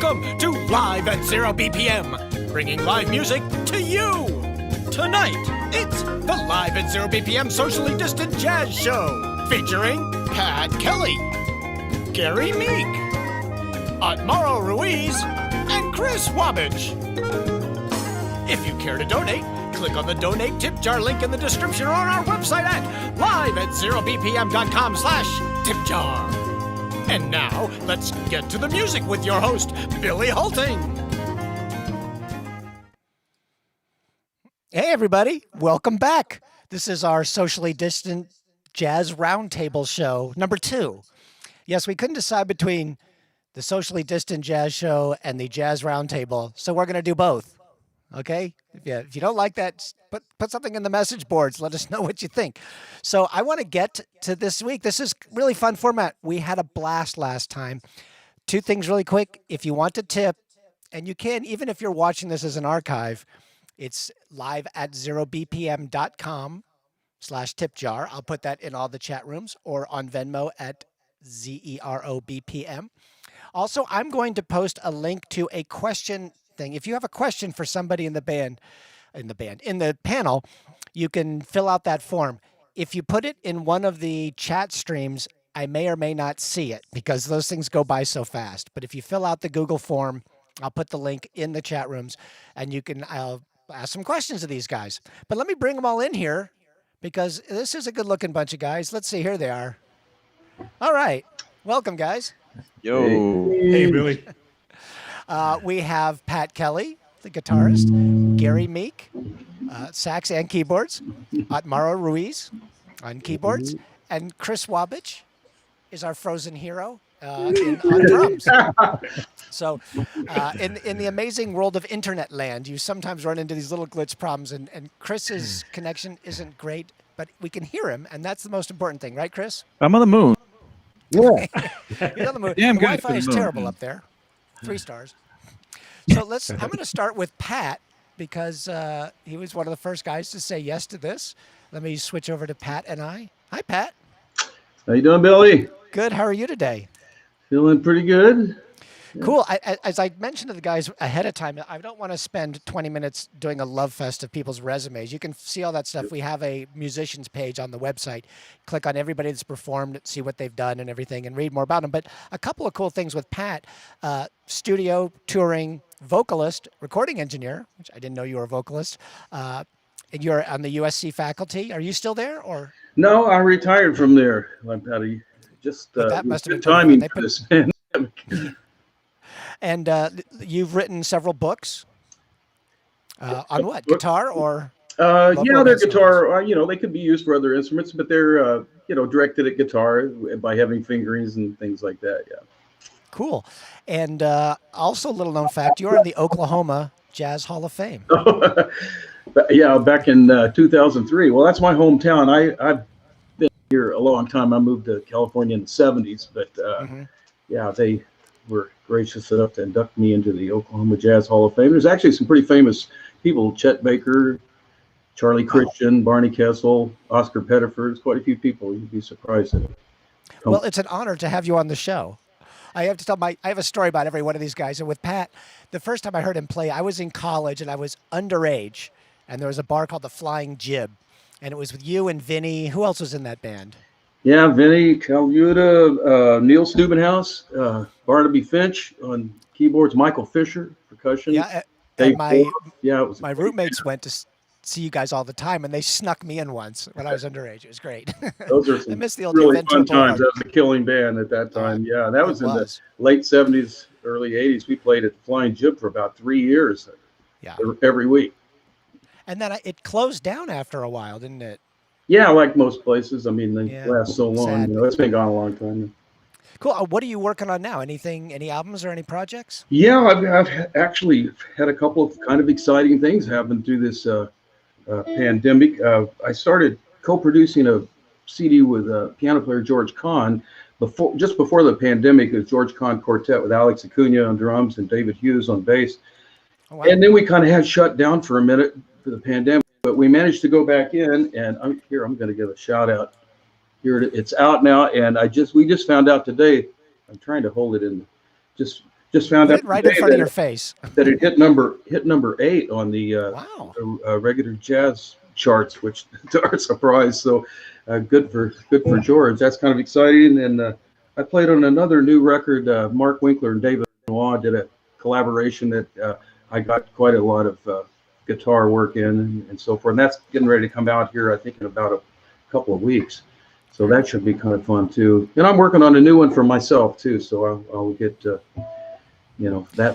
Welcome to Live at Zero BPM, bringing live music to you. Tonight, it's the Live at Zero BPM Socially Distant Jazz Show, featuring Pat Kelly, Gary Meek, Otmaro Ruiz, and Chris Wabbage. If you care to donate, click on the donate tip jar link in the description or on our website at liveatzerobpm.com/tipjar. And now, let's get to the music with your host, Billy Hulting. Hey, everybody. Welcome back. This is our socially distant jazz roundtable show, number 2. Yes, we couldn't decide between the socially distant jazz show and the jazz roundtable, so we're going to do both. Okay? If you don't like that, put something in the message boards. Let us know what you think. So I want to get to this week. This is really fun format. We had a blast last time. 2 things really quick. If you want to tip, and you can, even if you're watching this as an archive, it's liveatzerobpm.com/tipjar. I'll put that in all the chat rooms or on Venmo at ZeroBPM. Also, I'm going to post a link to a question thing. If you have a question for somebody in the panel, you can fill out that form. If you put it in one of the chat streams, I may or may not see it because those things go by so fast. But if you fill out the Google form, I'll put the link in the chat rooms and I'll ask some questions of these guys. But let me bring them all in here because this is a good looking bunch of guys. Let's see, here they are. All right. Welcome, guys. Yo. Hey, Billy. We have Pat Kelly, the guitarist, Gary Meek, sax and keyboards, Otmaro Ruiz on keyboards, and Chris Wabbage is our frozen hero on drums. So in the amazing world of internet land, you sometimes run into these little glitch problems, and Chris's connection isn't great, but we can hear him, and that's the most important thing, right, Chris? I'm on the moon. Yeah. He's on the moon. Yeah, the Wi-Fi is terrible up there. 3 stars. So I'm going to start with Pat because he was one of the first guys to say yes to this. Let me switch over to Pat and I. Hi, Pat. How you doing, Billy? Good. How are you today? Feeling pretty good. Cool. As I mentioned to the guys ahead of time, I don't want to spend 20 minutes doing a love fest of people's resumes. You can see all that stuff. We have a musicians page on the website. Click on everybody that's performed, see what they've done and everything, and read more about them. But a couple of cool things with Pat, studio, touring, vocalist, recording engineer, which I didn't know you were a vocalist, and you're on the USC faculty. Are you still there? Or No, I retired from there. that must have been timing for this pandemic. And you've written several books on what? Guitar or? They're guitar. They could be used for other instruments, but they're directed at guitar by having fingerings and things like that. Yeah. Cool. And also, a little known fact: you're in the Oklahoma Jazz Hall of Fame. Yeah, back in 2003. Well, that's my hometown. I've been here a long time. I moved to California in the 70s, but yeah, they were gracious enough to induct me into the Oklahoma Jazz Hall of Fame. There's actually some pretty famous people: Chet Baker, Charlie Christian, Barney Kessel, Oscar Pettiford. There's quite a few people. You'd be surprised at it. Well, it's an honor to have you on the show. I have to tell I have a story about every one of these guys. And with Pat, the first time I heard him play, I was in college and I was underage. And there was a bar called the Flying Jib. And it was with you and Vinny. Who else was in that band? Yeah, Vinny Calvuta, Neil Steubenhouse, Barnaby Finch on keyboards, Michael Fisher, percussion. Yeah, Dave my my roommates went to see you guys all the time, and they snuck me in once when I was underage. It was great. Those are some I miss the old really Juventus fun times. bar. That was a killing band at that time. Yeah, that was in the late 70s, early 80s. We played at the Flying Jib for about 3 years. Yeah. Every week. And then it closed down after a while, didn't it? Yeah, like most places. I mean, they last so long. It's been gone a long time. Cool. What are you working on now? Any albums or any projects? Yeah, I've actually had a couple of kind of exciting things happen through this pandemic. I started co-producing a CD with piano player George Kahn just before the pandemic. It was George Kahn Quartet with Alex Acuna on drums and David Hughes on bass. Oh, wow. And then we kind of had shut down for a minute for the pandemic, but we managed to go back in, and I'm going to give a shout out. Here it's out now, and we just found out today. I'm trying to hold it in, just just found Put out it right in today front of that your face. that it hit number 8 on the Wow. regular jazz charts, which to our surprise. So good for George. That's kind of exciting. And I played on another new record. Mark Winkler and David Law did a collaboration that I got quite a lot of guitar work in and so forth. And that's getting ready to come out here, I think, in about a couple of weeks. So that should be kind of fun too. And I'm working on a new one for myself too. So I'll get that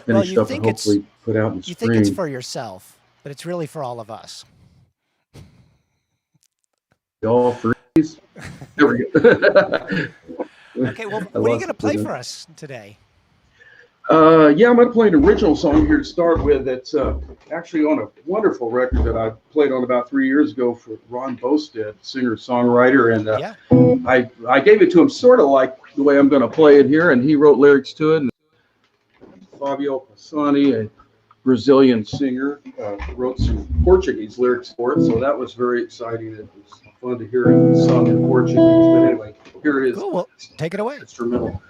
finished up and hopefully put out in the You spring. think it's for yourself, but it's really for all of us. All freeze. There we go. Okay, well, what are you going to play for us today? Yeah, I'm going to play an original song here to start with. It's actually on a wonderful record that I played on about 3 years ago for Ron Bosted, singer-songwriter. And I gave it to him sort of like the way I'm going to play it here, and he wrote lyrics to it. And Fabio Passani, a Brazilian singer, wrote some Portuguese lyrics for it, so that was very exciting. It was fun to hear it sung in Portuguese. But anyway, here it is. Cool. Well, take it away. Instrumental.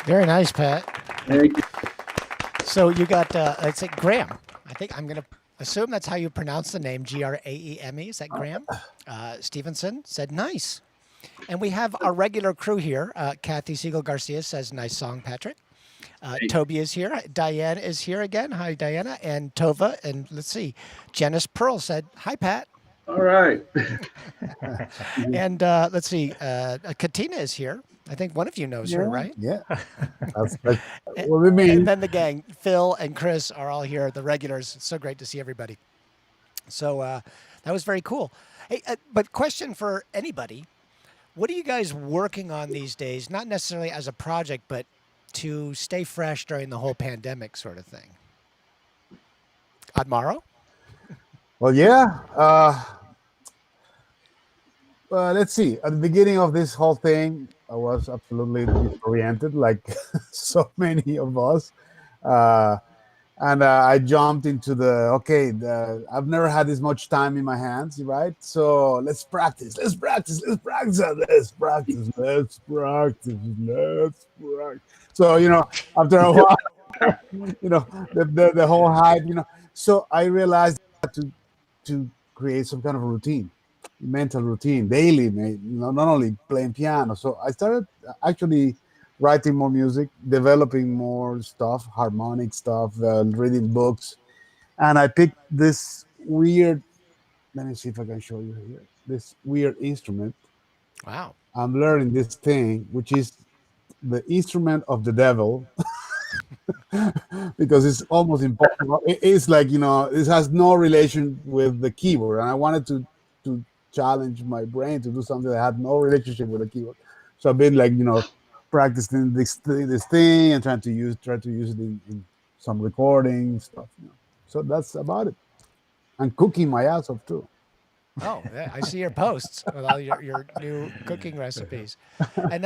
Very nice, Pat. Thank you. So you got, it's like Graham. I think I'm going to assume that's how you pronounce the name, Graeme. Is that Graham? Stevenson said, nice. And we have our regular crew here. Kathy Siegel Garcia says, nice song, Patrick. Toby is here. Diane is here again. Hi, Diana. And Tova. And let's see. Janice Pearl said, hi, Pat. All right. And let's see. Katina is here. I think one of you knows her, right? Yeah. That's And, what we mean. and then the gang, Phil and Chris, are all here, the regulars. It's so great to see everybody. So that was very cool. Hey, but question for anybody. What are you guys working on these days? Not necessarily as a project, but to stay fresh during the whole pandemic sort of thing. Admaro? Well, yeah. Let's see. At the beginning of this whole thing, I was absolutely disoriented, like so many of us. Uh, and I jumped into I've never had this much time in my hands, right? So let's practice, let's practice, let's practice, let's practice, let's practice, let's practice. So, after a while, the whole hype, So I realized I had to create some kind of routine, mental routine, daily, not only playing piano. So I started actually writing more music, developing more stuff, harmonic stuff, reading books. And I picked this weird, let me see if I can show you here, this weird instrument. Wow. I'm learning this thing, which is the instrument of the devil. Because it's almost impossible. It's like, this has no relation with the keyboard. And I wanted to challenge my brain to do something that had no relationship with the keyboard. So I've been like, practicing this thing and trying to use it in some recording stuff. So that's about it. And cooking my ass off too. Oh, yeah, I see your posts with all your new cooking recipes. And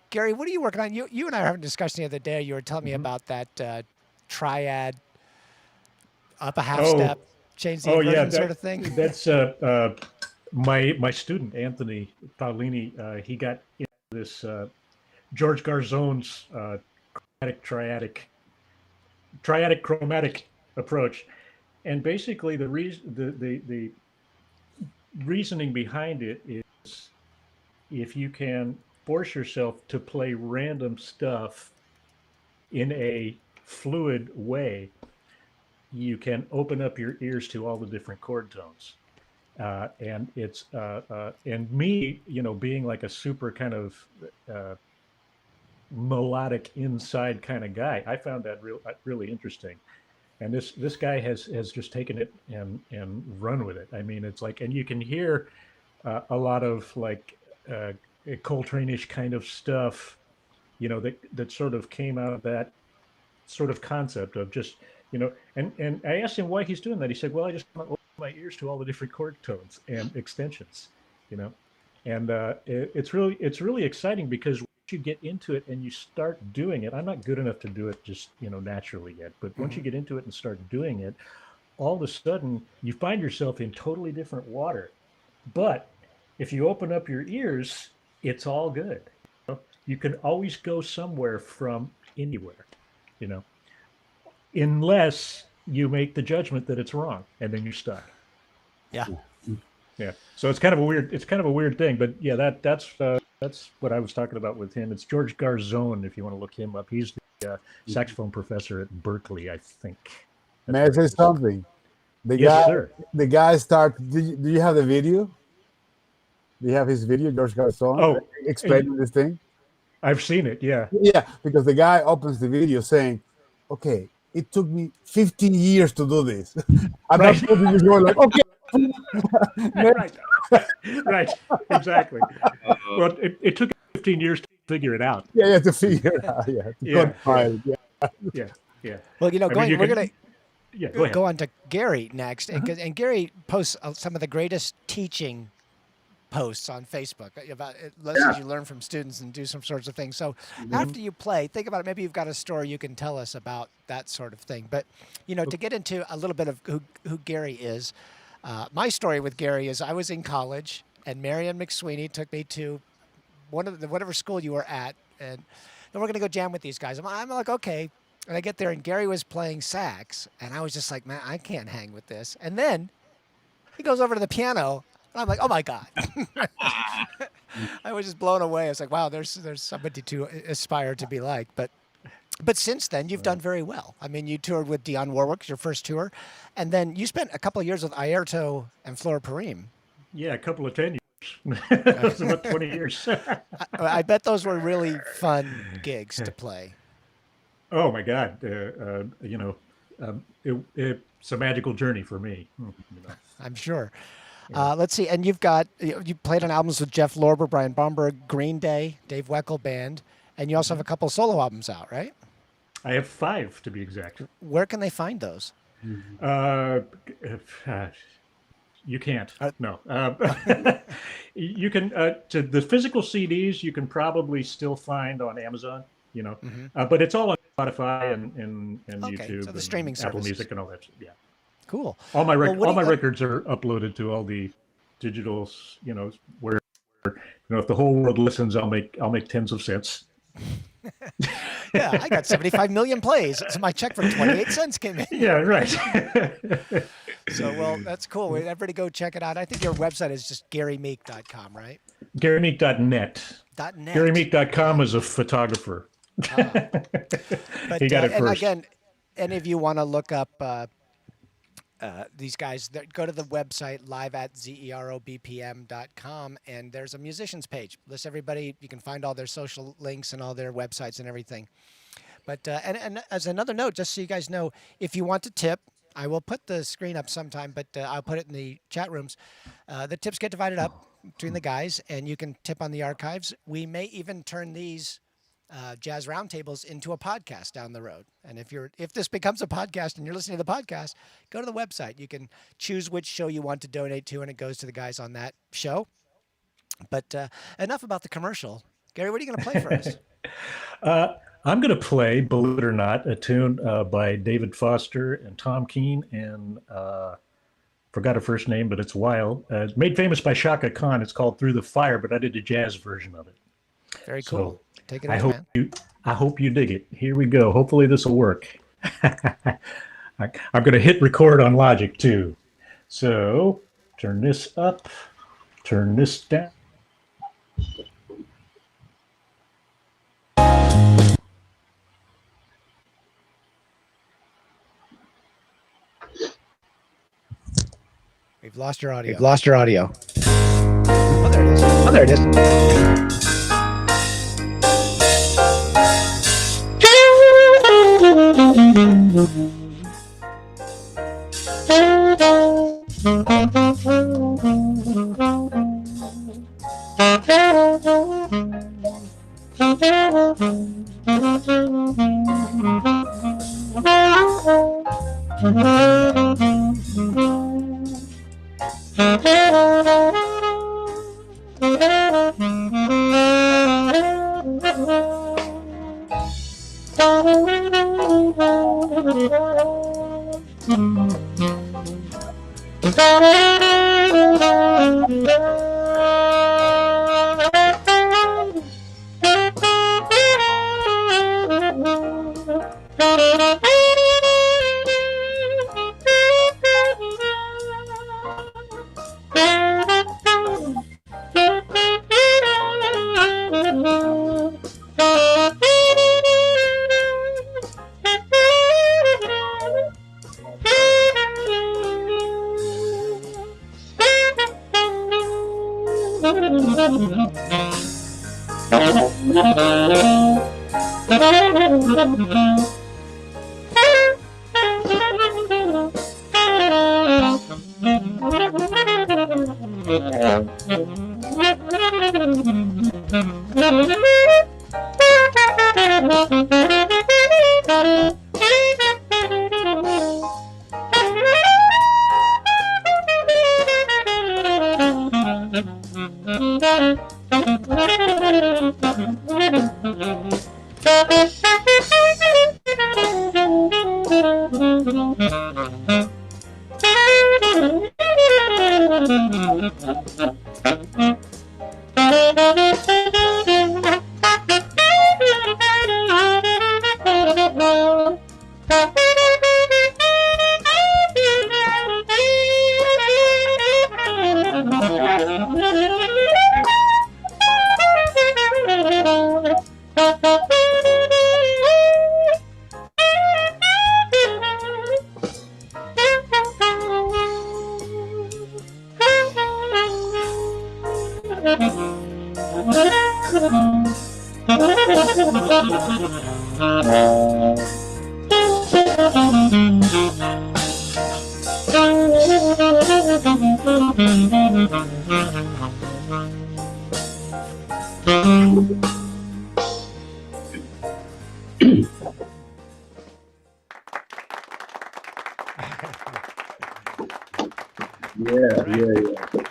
Gary, what are you working on? You and I were having a discussion the other day. You were telling me about that triad, up a half step, change the inversion sort of thing. That's my student Anthony Paolini. He got into this George Garzone's triadic chromatic approach, and basically the reasoning behind it is if you can force yourself to play random stuff in a fluid way, you can open up your ears to all the different chord tones. And it's and me, being like a super kind of melodic inside kind of guy, I found that really interesting. And this guy has just taken it and run with it. I mean, it's like, and you can hear a lot of like Coltrane-ish kind of stuff, that sort of came out of that sort of concept of just, and I asked him why he's doing that. He said, well, I just want to open my ears to all the different chord tones and extensions, and it's really exciting because once you get into it and you start doing it, I'm not good enough to do it just, naturally yet, but once you get into it and start doing it, all of a sudden you find yourself in totally different water. But if you open up your ears, it's all good. You can always go somewhere from anywhere, unless you make the judgment that it's wrong, and then you're stuck. Yeah. Yeah. So it's kind of a weird thing, but yeah, that's what I was talking about with him. It's George Garzone, if you want to look him up. He's the saxophone professor at Berkeley, I think. May I say something? Yes, sir. The guy started. Do you have the video? Do you have his video, George Garzone, explaining this thing? I've seen it. Yeah. Yeah, because the guy opens the video saying, "Okay, it took me 15 years to do this." And that's what he was going like, "Okay." Right, exactly. Well, it took 15 years to figure it out. Yeah, to figure it out. Yeah. Well, we're gonna go go on to Gary next, and Gary posts some of the greatest teaching posts on Facebook about lessons you learn from students and do some sorts of things. So after you play, think about it. Maybe you've got a story you can tell us about that sort of thing. But to get into a little bit of who Gary is. My story with Gary is I was in college, and Marianne McSweeney took me to whatever school you were at, and then we're going to go jam with these guys. I'm like, okay. And I get there, and Gary was playing sax, and I was just like, man, I can't hang with this. And then he goes over to the piano, and I'm like, oh, my God. I was just blown away. I was like, wow, there's somebody to aspire to be like. But since then, you've done very well. I mean, you toured with Dionne Warwick, your first tour, and then you spent a couple of years with Airto and Flora Purim. Yeah, a couple of 10 years. That was about 20 years. I bet those were really fun gigs to play. Oh my God! It's a magical journey for me. I'm sure. Let's see, and you played on albums with Jeff Lorber, Brian Baumberg, Green Day, Dave Weckl Band, and you also have a couple solo albums out, right? I have 5 to be exact. Where can they find those? You can't. No. You can to the physical CDs. You can probably still find on Amazon. But it's all on Spotify and YouTube, so the and streaming Apple services. Music and all that. Yeah. Cool. All my records are uploaded to all the digitals. Where if the whole world listens, I'll make tens of cents. Yeah, I got 75 million plays. So my check for 28 cents came in. Yeah, right. So, well, that's cool. Everybody go check it out. I think your website is just GaryMeek.com, right? GaryMeek.net. .net. GaryMeek.com is a photographer. But He got it and first. again, any of you want to look up these guys, go to the website LiveAtZeroBPM.com, and there's a musicians page. List everybody. You can find all their social links and all their websites and everything. But and as another note, just so you guys know, if you want to tip, I will put the screen up sometime, but I'll put it in the chat rooms. The tips get divided up between the guys, and you can tip on the archives. We may even turn these jazz roundtables into a podcast down the road. And if this becomes a podcast and you're listening to the podcast, go to the website. You can choose which show you want to donate to, and it goes to the guys on that show. But enough about the commercial. Gary, what are you going to play for us? I'm going to play, believe it or not, a tune by David Foster and Tom Keene, and forgot her first name, but it's wild. It's made famous by Shaka Khan. It's called Through the Fire, but I did a jazz version of it. Very cool. So take it away, man. I hope you dig it. Here we go. Hopefully this will work. I'm going to hit record on Logic too. So turn this up, turn this down. We've lost your audio. We've lost your audio. Oh, there it is. Oh, there it is.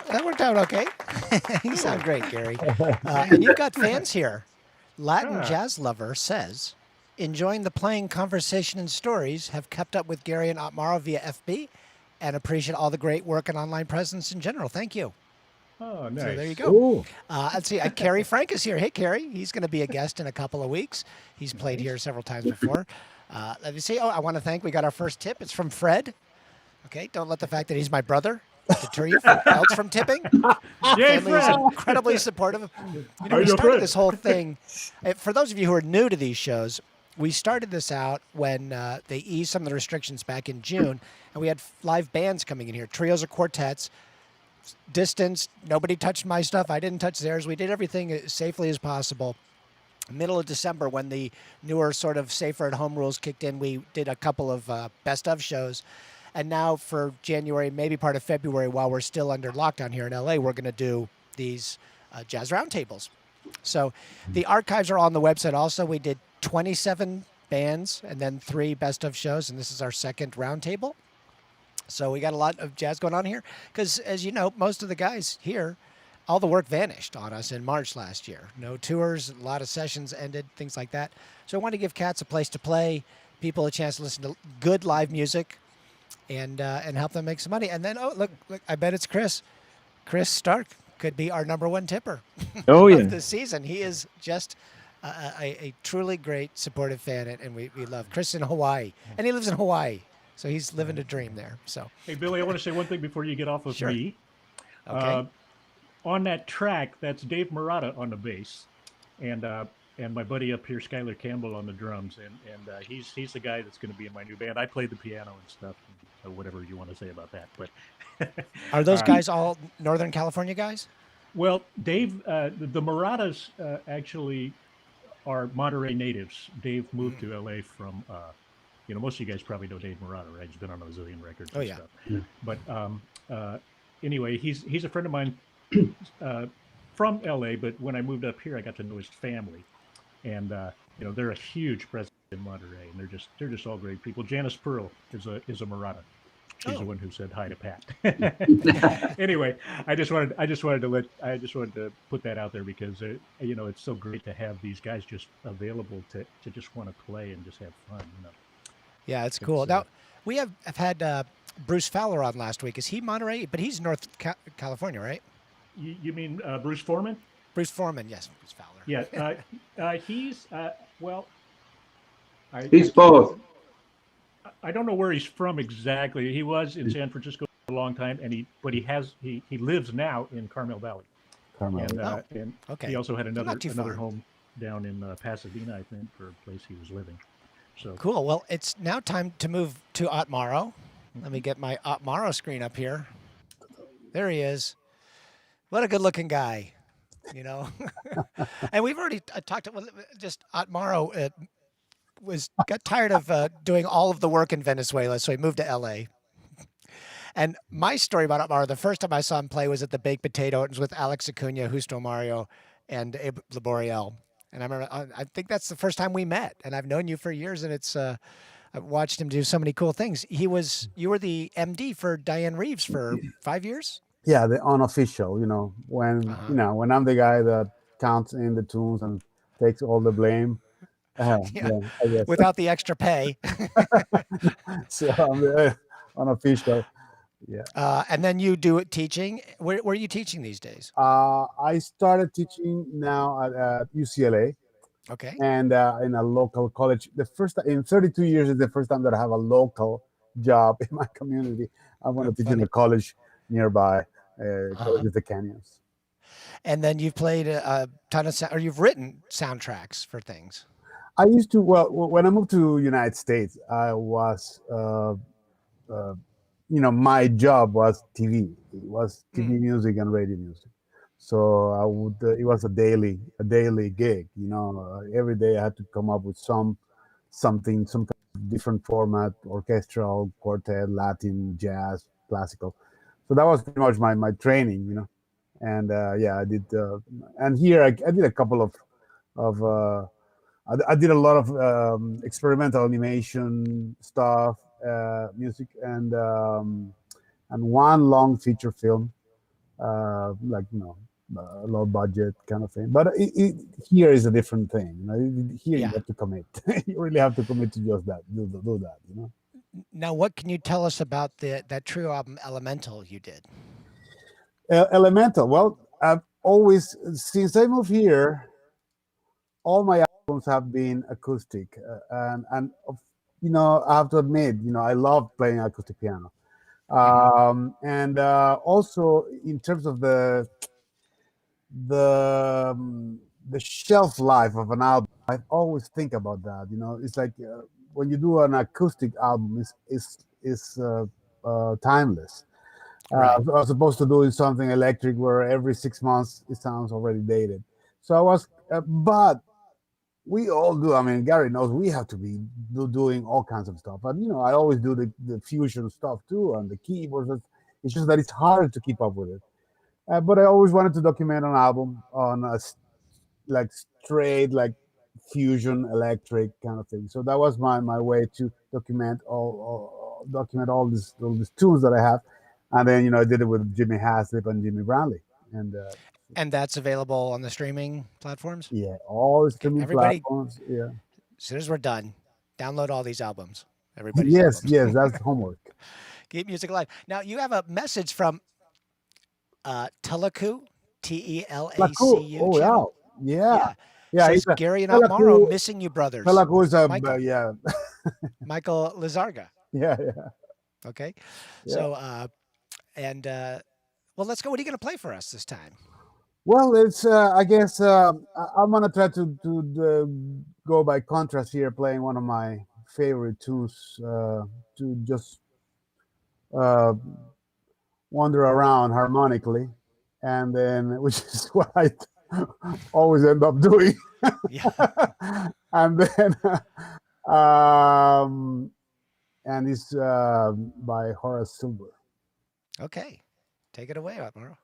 That worked out okay. You sound great, Gary. And you've got fans here. Latin Jazz Lover says, enjoying the playing conversation and stories, have kept up with Gary and Otmaro via FB, and appreciate all the great work and online presence in general. Thank you. Oh, nice. So there you go. Ooh. Let's see. Carrie Frank is here. Hey, Carrie. He's going to be a guest in a couple of weeks. He's played here several times before. Let me see. Oh, I want to thank. We got our first tip. It's from Fred. Okay. Don't let the fact that he's my brother deter you else from tipping. Yay, Family is Fred! incredibly supportive. You know, we started this whole thing. For those of you who are new to these shows, we started this out when they eased some of the restrictions back in June, and we had live bands coming in here, trios or quartets. Distance, nobody touched my stuff. I didn't touch theirs. We did everything as safely as possible. Middle of December, when the newer sort of safer at home rules kicked in, we did a couple of best of shows. And now for January, maybe part of February, while we're still under lockdown here in LA, we're going to do these jazz roundtables. So the archives are on the website also. We did 27 bands and then 3 best of shows, and this is our second roundtable. So we got a lot of jazz going on here because, as you know, most of the guys here, all the work vanished on us in March last year. No tours, a lot of sessions ended, things like that. So I want to give cats a place to play, people a chance to listen to good live music, and help them make some money. And then, look, I bet it's Chris. Chris Stark could be our number 1 tipper of this season. He is just a truly great supportive fan, and we love Chris in Hawaii. And he lives in Hawaii. So he's living a dream there. So, hey, Billy, I want to say one thing before you get off of me. Okay. On that track, that's Dave Murata on the bass, and my buddy up here, Skylar Campbell, on the drums, and he's the guy that's going to be in my new band. I play the piano and stuff, so whatever you want to say about that. But are those guys all Northern California guys? Well, Dave, the Muratas actually are Monterey natives. Dave moved to LA from. Most of you guys probably know Dave Murata, right? He's been on a zillion records and stuff. Yeah. But anyway, he's a friend of mine from LA, but when I moved up here, I got to know his family. And they're a huge presence in Monterey, and they're just all great people. Janice Pearl is a Murata. She's the one who said hi to Pat. Anyway, I just wanted to put that out there because it's so great to have these guys just available to just want to play and just have fun. Yeah, it's cool. Now, we have had Bruce Fowler on last week. Is he Monterey? But he's North California, right? You mean Bruce Foreman? Bruce Foreman, yes, Bruce Fowler. Yeah, he's, well... He's both. I don't know where he's from exactly. He was in San Francisco for a long time, but he lives now in Carmel Valley. And okay. He also had another home down in Pasadena, I think, for a place he was living. So cool. Well, it's now time to move to Otmaro. Let me get my Otmaro screen up here. There he is. What a good-looking guy, And we've already talked about just Otmaro. Got tired of doing all of the work in Venezuela, so he moved to LA. And my story about Otmaro, the first time I saw him play was at the Baked Potato. It was with Alex Acuna, Justo Mario, and Abe Laboriel. And I remember, I think that's the first time we met. And I've known you for years, and I've watched him do so many cool things. You were the MD for Diane Reeves for 5 years? Yeah, the unofficial, when I'm the guy that counts in the tunes and takes all the blame. I guess. Without the extra pay. So I'm the unofficial. Yeah. And then you do it teaching. Where are you teaching these days? I started teaching now at UCLA. Okay. And in a local college. The first in 32 years is the first time that I have a local job in my community. I want to teach in a college nearby, College of the Canyons. And then you've played a ton of or you've written soundtracks for things. I used to. Well, when I moved to United States, I was. My job was TV. It was TV music and radio music. So I would. It was a daily gig. Every day I had to come up with something, some kind of different format: orchestral, quartet, Latin, jazz, classical. So that was pretty much my training. And yeah, I did. And here I did a couple of I did a lot of experimental animation stuff, music, and one long feature film, like low budget kind of thing. But here is a different thing. Here you Yeah. have to commit. You really have to commit to just that. Do that. Now, what can you tell us about that trio album Elemental you did? Elemental. Well, I've always, since I moved here, all my albums have been acoustic, and I have to admit, I love playing acoustic piano. And also in terms of the shelf life of an album, I always think about that. It's like when you do an acoustic album, is timeless. Right. As opposed to doing something electric where every 6 months it sounds already dated. So I was, but we all do. I mean, Gary knows we have to be doing all kinds of stuff. And I always do the fusion stuff too, and the keyboards. It's just that it's hard to keep up with it. But I always wanted to document an album on like straight, like fusion electric kind of thing. So that was my way to document all these tunes that I have. And then I did it with Jimmy Haslip and Jimmy Brownlee, and And that's available on the streaming platforms? yeah, all the Okay, streaming everybody, platforms. Yeah. as soon as we're done, download all these albums, everybody's Yes, albums. yes, that's homework. Keep music alive. Now, you have a message from Telecu, Laku. TELACU Oh channel. yeah, yeah, Yeah. yeah. Says He's a Gary and Otmaro Pelaku. missing you, brothers. Pelaku is a Michael. yeah, Michael Lizarga. yeah, yeah. Okay. Yeah. So, well, let's go. What are you going to play for us this time? Well, it's I guess I'm gonna try to go by contrast here, playing one of my favorite tunes to just uh, wander around harmonically, and then which is what I always end up doing. Yeah. And then and it's by Horace Silver. Okay. Take it away, Otmaro.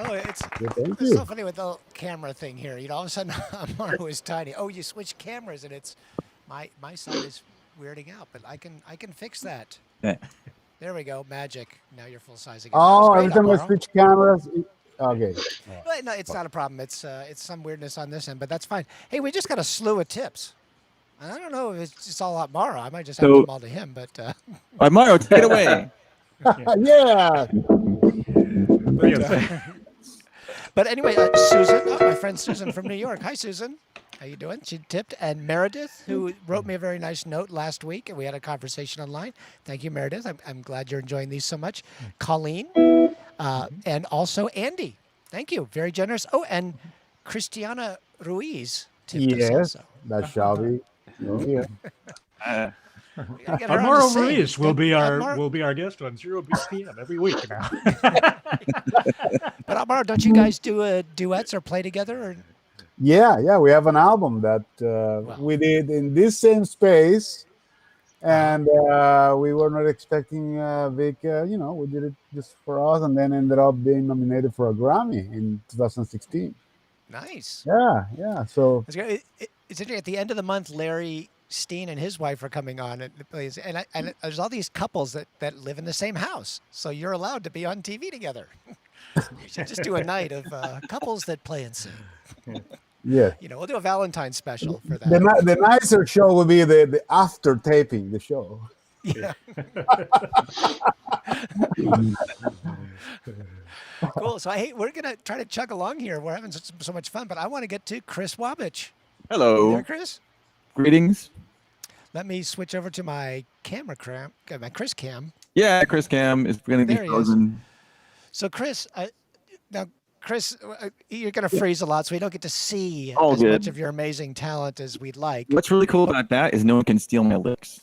Oh, Thank it's you. so funny with the camera thing here. You know, all of a sudden Amaro is tiny. Oh, you switch cameras and it's my side is weirding out, but I can fix that. Yeah. There we go, magic. Now you're full size again. That was Oh, great, every time I Amaro. switch cameras. Okay. Well, no, it's not a problem. It's some weirdness on this end, but that's fine. Hey, we just got a slew of tips. And I don't know if it's just all Amaro. I might just have to So- give them all to him, but All right, Mario, take it away. Yeah. But anyway, Susan, my friend Susan from New York. Hi, Susan. How you doing? She tipped. And Meredith, who wrote me a very nice note last week, and we had a conversation online. Thank you, Meredith. I'm glad you're enjoying these so much. Colleen, and also Andy. Thank you. Very generous. Oh, and Christiana Ruiz tipped us Yes, also. that shall be. Here. We gotta get her on to Amaro sing. Ruiz will be Amaro- our guest on 0 BPM every week now. But Amaro, don't you guys do duets or play together? Or? Yeah, we have an album that we did in this same space, and we were not expecting Vic. We did it just for us, and then ended up being nominated for a Grammy in 2016. Nice. Yeah. So It's interesting. At the end of the month, Larry Steen and his wife are coming on, and there's all these couples that live in the same house, so you're allowed to be on TV together. We should just do a night of couples that play and sing. yeah, We'll do a Valentine's special for that. the nicer show would be the after taping the show. Yeah. Cool. So we're gonna try to chug along here. We're having so much fun, but I want to get to Chris Wabich. You Hello. there, Chris? Greetings. Let me switch over to my camera cam, my Chris cam. Yeah, Chris Cam is going to be There he is. frozen. So Chris, Chris, you're going to freeze a lot, so we don't get to see All as good. much of your amazing talent as we'd like. What's really cool about that is no one can steal my licks.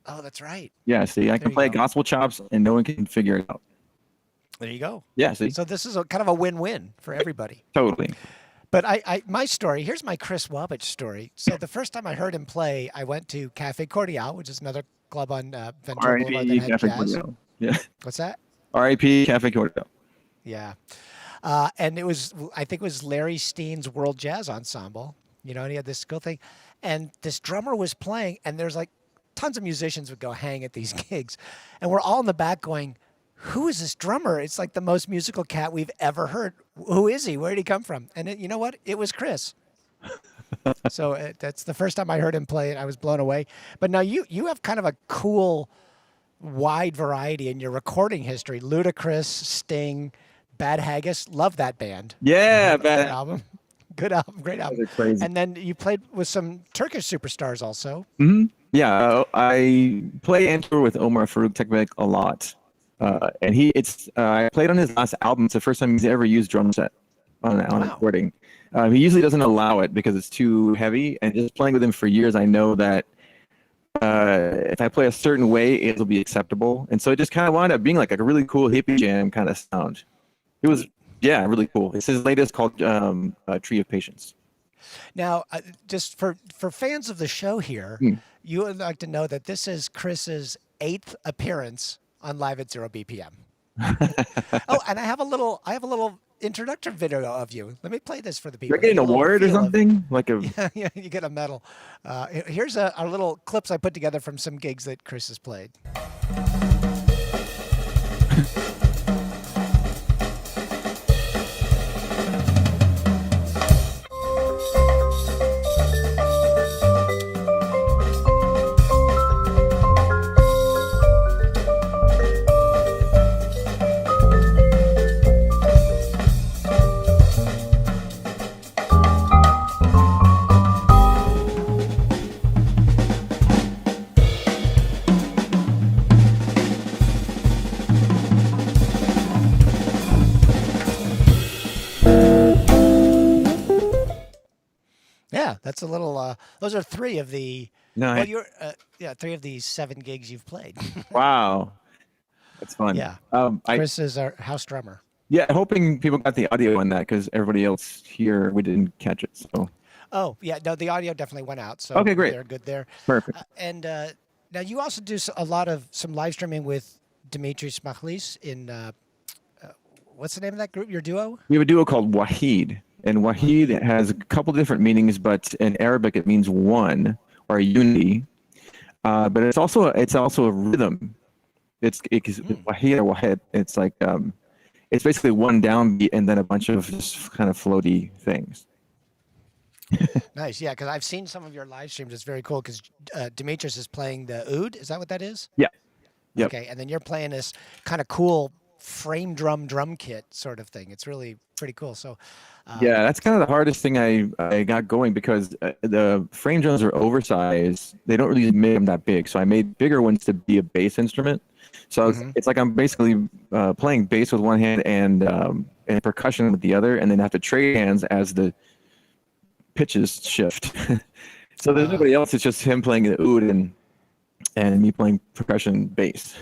Oh, that's right. Yeah, see, I can you play go. gospel chops and no one can figure it out. There you go. Yeah, see, So this is kind of a win-win for everybody. totally. But my story, here's my Chris Wabich story. So the first time I heard him play, I went to Cafe Cordial, which is another club on Ventura Boulevard R.I.P. that had Cafe jazz. Cordial. Yeah, What's that? R.I.P. Cafe Cordial. Yeah. And I think it was Larry Steen's World Jazz Ensemble, and he had this cool thing. And this drummer was playing, and there's like tons of musicians would go hang at these gigs. And we're all in the back going, who is this drummer? It's like the most musical cat we've ever heard. Who is he? Where did he come from? And you know what? It was Chris. So that's the first time I heard him play, and I was blown away. But now you have kind of a cool, wide variety in your recording history. Ludacris, Sting, Bad Haggis. Love that band. Yeah, Good bad. album. Good album. Great album. They're crazy. And then you played with some Turkish superstars also. Yeah, I play and tour with Omar Farouk Tekbek a lot. And I played on his last album. It's the first time he's ever used drum set on a recording. He usually doesn't allow it because it's too heavy. And just playing with him for years, I know that if I play a certain way, it'll be acceptable. And so it just kind of wound up being like a really cool hippie jam kind of sound. It was, really cool. It's his latest called Tree of Patience. Now, just for fans of the show here, you would like to know that this is Chris's 8th appearance on Live at 0 BPM. Oh, and I have a little introductory video of you. Let me play this for the people. You're getting an award or something? Yeah, you get a medal. Here's our little clips I put together from some gigs that Chris has played. Yeah, that's a little. Those are 3 of the. No, Well, you're 3 of the 7 gigs you've played. wow. That's fun. Yeah. I Chris is our house drummer. Yeah, hoping people got the audio on that because everybody else here, we didn't catch it. So Oh, yeah. No, the audio definitely went out. So Okay, great. They're good there. perfect. And now you also do a lot of some live streaming with Dimitri Smachlis in what's the name of that group? Your duo? We have a duo called Wahid, and Wahid has a couple different meanings, but in Arabic it means one or unity. But it's also a rhythm. It's Wahid or Wahid. It's like it's basically one downbeat and then a bunch of just kind of floaty things. Nice, yeah. Because I've seen some of your live streams. It's very cool. Because Demetrius is playing the oud. Is that what that is? Yeah. Yep. Okay, and then you're playing this kind of cool frame drum kit sort of thing. It's really pretty cool. So. Yeah, that's kind of the hardest thing I got going because the frame drums are oversized. They don't really make them that big. So I made bigger ones to be a bass instrument. So it's like I'm basically playing bass with one hand and percussion with the other, and then have to trade hands as the pitches shift. So there's nobody else. It's just him playing the oud and me playing percussion bass.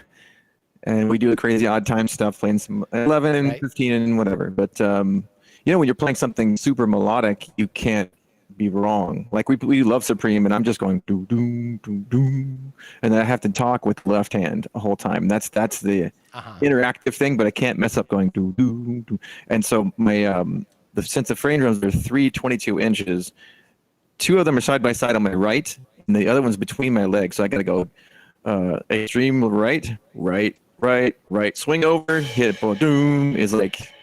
And we do the crazy odd time stuff, playing some 11 and 15 and whatever. But you know, when you're playing something super melodic, you can't be wrong. Like we love Supreme, and I'm just going doo doo doo doo, and then I have to talk with the left hand the whole time. That's the interactive thing, but I can't mess up going doo doo doo. And so my since the frame drums are 3 22 inches, 2 of them are side by side on my right, and the other one's between my legs. So I got to go extreme right, swing over, hit boom is like.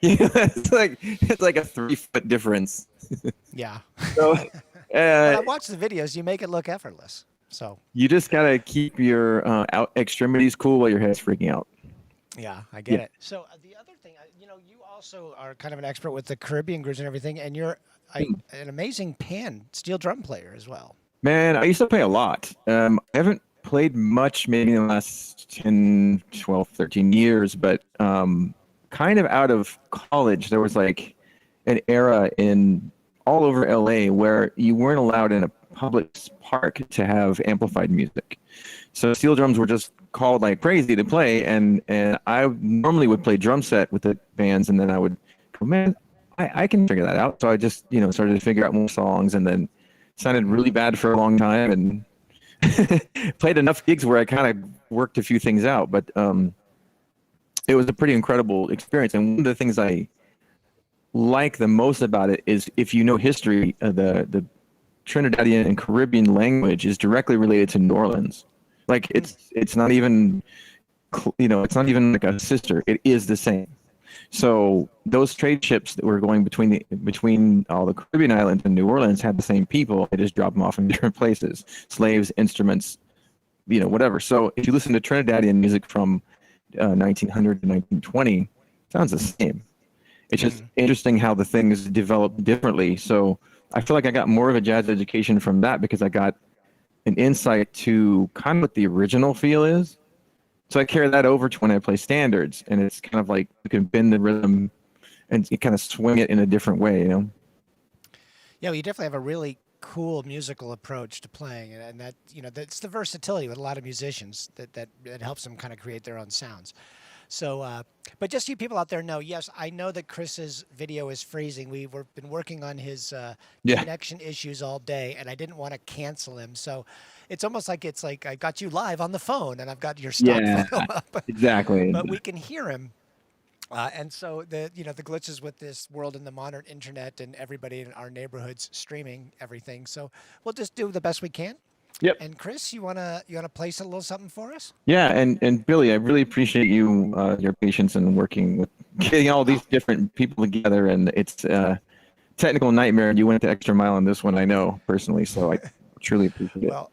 Yeah, it's like a 3-foot difference. Yeah. So I watch the videos. You make it look effortless. So you just gotta keep your out extremities cool while your head's freaking out. Yeah, I get it. So the other thing, you also are kind of an expert with the Caribbean groups and everything, and you're an amazing steel drum player as well. Man, I used to play a lot. I haven't played much maybe in the last 10, 12, 13 years, but kind of out of college, there was like an era in all over LA where you weren't allowed in a public park to have amplified music. So steel drums were just called like crazy to play, and I normally would play drum set with the bands, and then I would go, man, I can figure that out. So I just started to figure out more songs, and then sounded really bad for a long time, and played enough gigs where I kind of worked a few things out, but it was a pretty incredible experience. And one of the things I like the most about it is, if you know history, the Trinidadian and Caribbean language is directly related to New Orleans. Like it's not even, it's not even like a sister. It is the same. So those trade ships that were going between all the Caribbean islands and New Orleans had the same people. They just dropped them off in different places, slaves, instruments, whatever. So if you listen to Trinidadian music from 1900 to 1920, sounds the same. It's just interesting how the things develop differently. So I feel like I got more of a jazz education from that because I got an insight to kind of what the original feel is. So I carry that over to when I play standards, and it's kind of like you can bend the rhythm and you kind of swing it in a different way, Yeah, well, you definitely have a really cool musical approach to playing, and that that's the versatility with a lot of musicians that helps them kind of create their own sounds. So but just so you people out there know, yes, I know that Chris's video is freezing. We've been working on his connection issues all day, and I didn't want to cancel him, so it's almost like I got you live on the phone and I've got your stock photo up. Exactly. But we can hear him. And so the glitches with this world and the modern internet and everybody in our neighborhoods streaming everything. So we'll just do the best we can. Yep. And Chris, you wanna play a little something for us? Yeah, and Billy, I really appreciate you your patience in working with getting all these different people together, and it's a technical nightmare. You went the extra mile on this one, I know personally, so I truly appreciate it. Well,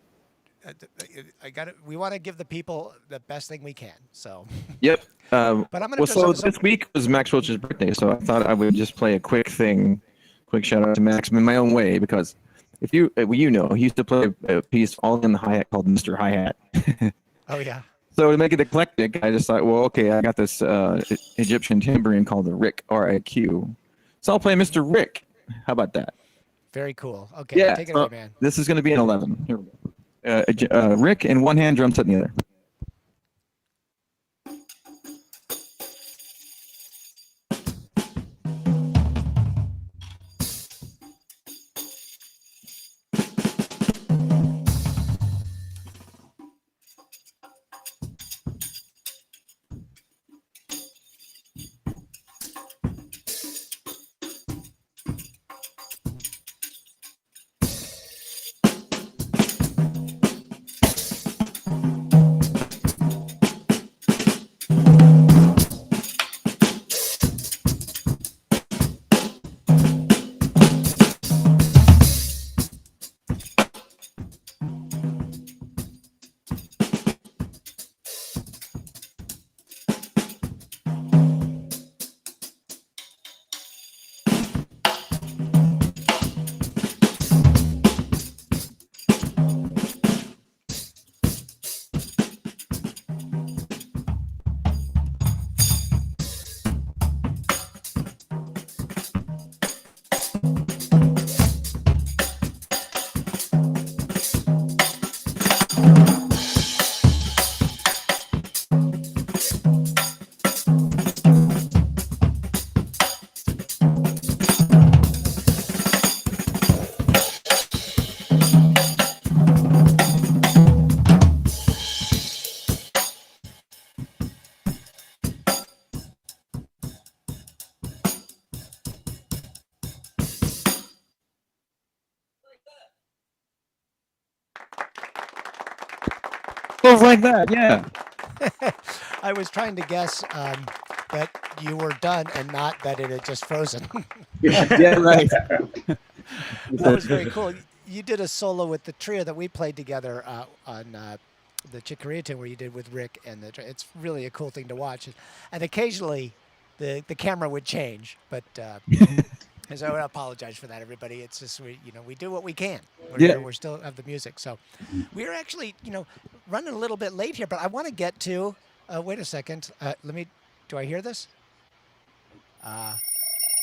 we want to give the people the best thing we can. So. Yep. But I'm gonna. So this week was Max Roach's birthday, so I thought I would just play a quick shout out to Max in my own way, because if he used to play a piece all in the hi-hat called Mr. Hi-Hat. Oh yeah. So to make it eclectic, I just thought, well, okay, I got this Egyptian tambourine called the Rick, R-I-Q. So I'll play Mr. Rick. How about that? Very cool. Okay, yeah, take it away, man. This is going to be an 11. Here we go. Rick in one hand, drum set in the other. smells like that. Yeah. I was trying to guess that you were done and not that it had just frozen. Yeah, right. That was very cool. You did a solo with the trio that we played together on the Chicoria tune where you did with Rick, and it's really a cool thing to watch. And occasionally, the camera would change, but so I apologize for that, everybody. It's just we do what we can. We're still have the music, so we're actually running a little bit late here, but I want to get to. Wait a second. Do I hear this?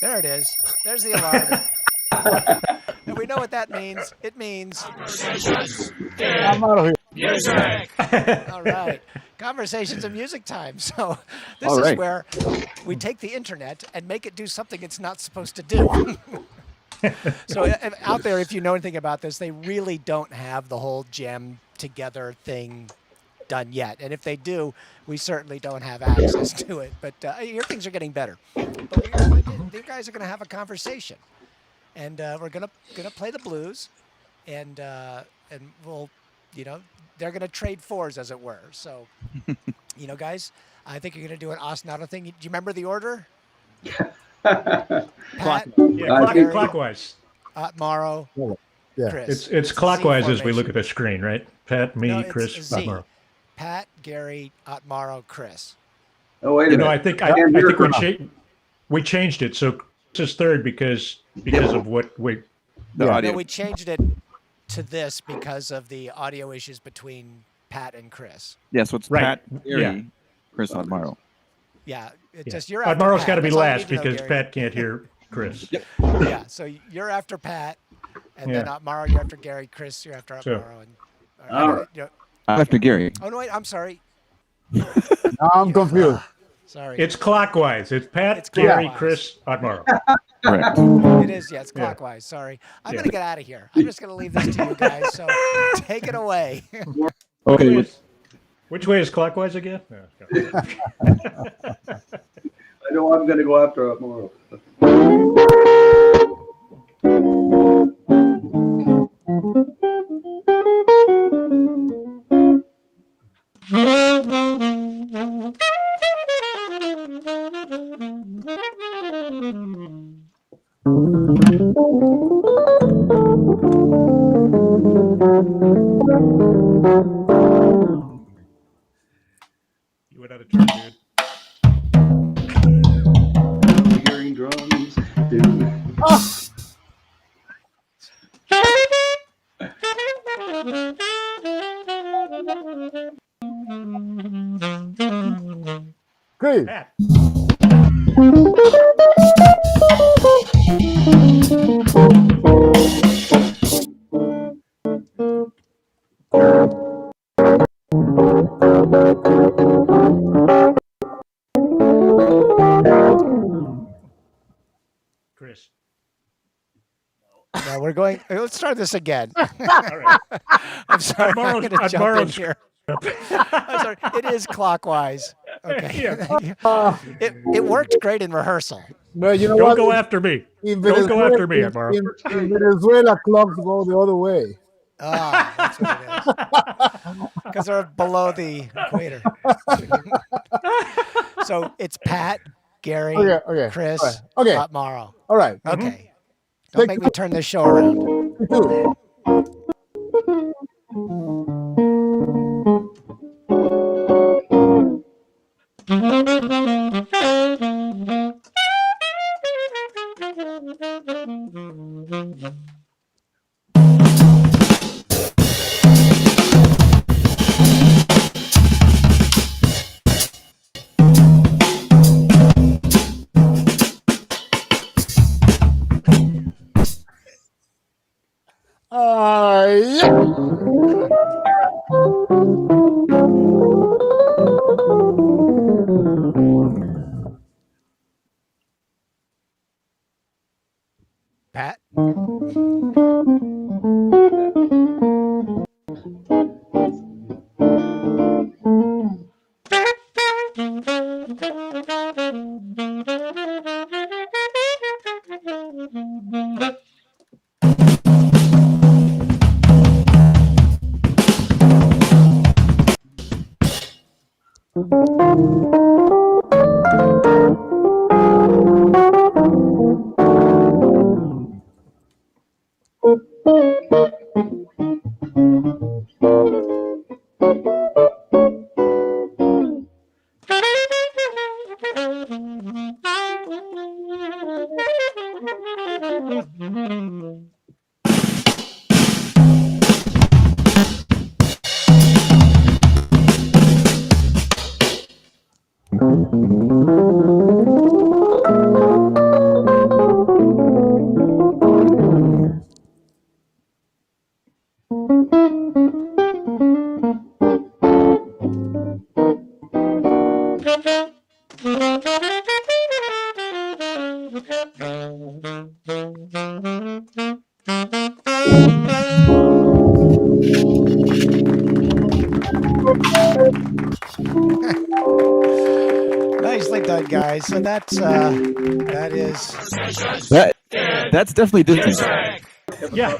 There it is. There's the alarm. And we know what that means. It means I'm out of here. Music. all right. Conversations and music time. So this All is right. where we take the internet and make it do something it's not supposed to do. So out there, if you know anything about this, they really don't have the whole jam together thing done yet. And if they do, we certainly don't have access to it. But here things are getting better. But you guys are going to have a conversation. And we're gonna play the blues, and we'll, they're gonna trade fours, as it were. So, guys, I think you're gonna do an ostinato thing. Do you remember the order? Pat, Yeah, clockwise. Morrow, Yeah. Chris. It's clockwise as we formation. look at the screen, right? Pat, me, No, it's Chris, Z. Otmaro. Pat, Gary, Otmaro, Chris. Oh, wait a minute. I think we changed it. So Chris is third because of what we. The audio. No, we changed it to this because of the audio issues between Pat and Chris. Yes, what's Right. Pat, Gary, Yeah. Chris Otmaro. Yeah, it's Yeah. just you're after Otmaro's Pat. got to be That's all you last need to know, because Gary. Pat can't hear Chris. Yeah, so you're after Pat, and then Yeah. Otmaro, you're after Gary, Chris, you're after Sure. Otmaro. All right. After Gary. Oh, no, wait, I'm sorry. Now I'm confused. Sorry. It's clockwise. It's Pat, It's Gary, clockwise. Chris, Otmaro. Correct. It is, yeah, it's Yeah. clockwise. Sorry. I'm Yeah. going to get out of here. I'm just going to leave this to you guys, so take it away. Okay. Which way is clockwise again? Yeah. I know I'm going to go after it tomorrow. You went out of turn, dude. Hearing drums, dude. Great. Pat. Chris. Now we're going, let's start this again. All right. I'm sorry, I'm Otmaro's- going to jump in Otmaro's- here. I'm sorry, it is clockwise. Okay. Yeah. It worked great in rehearsal. No, you know Don't what? go after me. In Don't go after me, in, Otmaro. in Venezuela, clocks go the other way. Ah, that's what it is. Because they're below the equator. So it's Pat, Gary, Okay. Chris, All right. Okay. Otmaro. All right. Okay. Don't make me turn this show around. Me too. Yeah. Pat? Nicely done, guys. So that is That's definitely distance. Yeah,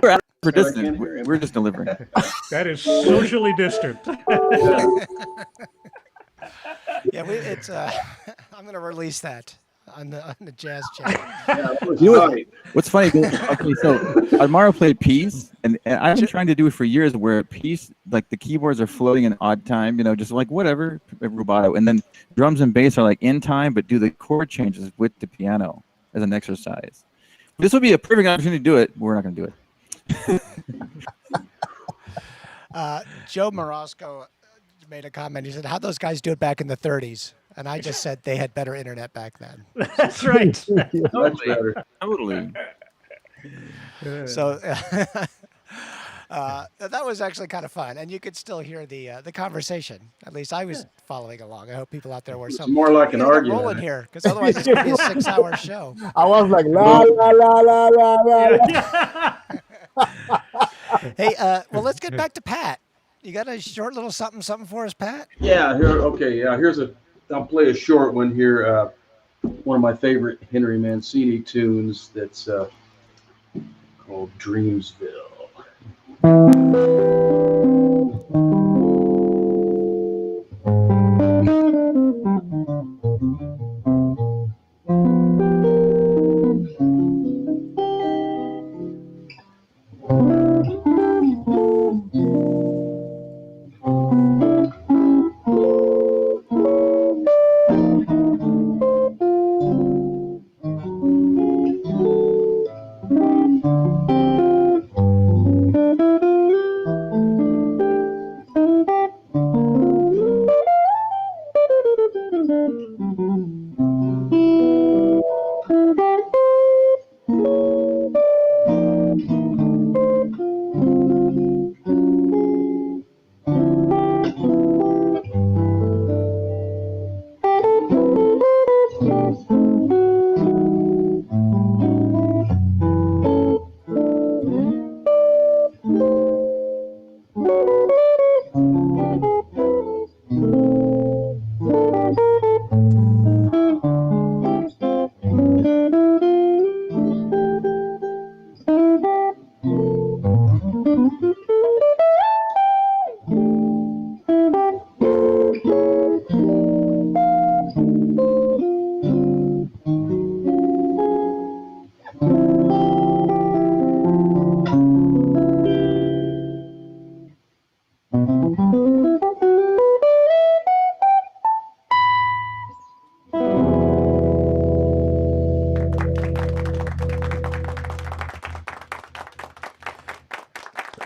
We're distant. We're just delivering. that is socially distant. yeah. It's I'm gonna release that on the jazz chat. You know what's funny? Okay, so Admaro played Peace, and I've been trying to do it for years, where Peace, like the keyboards are floating in odd time, just like whatever rubato, and then drums and bass are like in time, but do the chord changes with the piano as an exercise. This would be a perfect opportunity to do it, but we're not going to do it. Joe Morosco made a comment. He said, "How'd those guys do it back in the '30s?" And I just said they had better internet back then. That's right. Much better. Totally. So that was actually kind of fun, and you could still hear the conversation. At least I was following along. I hope people out there were. It's So more like we an gotta get argument. rolling here, because otherwise it's gonna be a 6-hour show. I was like, la, la, la, la, la, la. Hey, well, let's get back to Pat. You got a short little something for us, Pat? Yeah, here. Okay, yeah. I'll play a short one here. One of my favorite Henry Mancini tunes. That's called Dreamsville.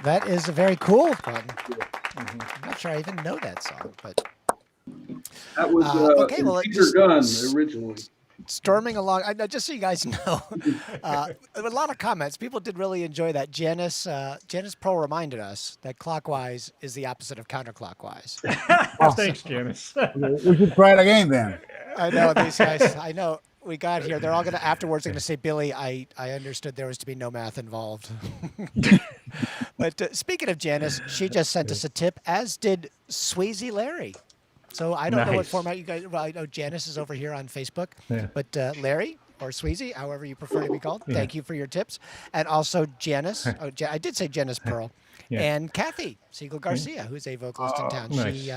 That is a very cool one. I'm not sure I even know that song, but That was okay. Well, Peter Gunn originally. storming along. Just so you guys know, there were a lot of comments. People did really enjoy that. Janice Pro reminded us that clockwise is the opposite of counterclockwise. Thanks, Janice. We should try it again then. I know these guys. I know we got here. They're all gonna afterwards. They're gonna say, "Billy, I understood there was to be no math involved." But speaking of Janice, she just sent us a tip, as did Sweezy Larry. So I don't know what Nice. format you guys. Well, I know Janice is over here on Facebook, Yeah. but Larry or Sweezy, however you prefer to be called, thank you for your tips, and also Janice. I did say Janice Pearl, Yeah. and Kathy Siegel Garcia, who's a vocalist in town. nice. She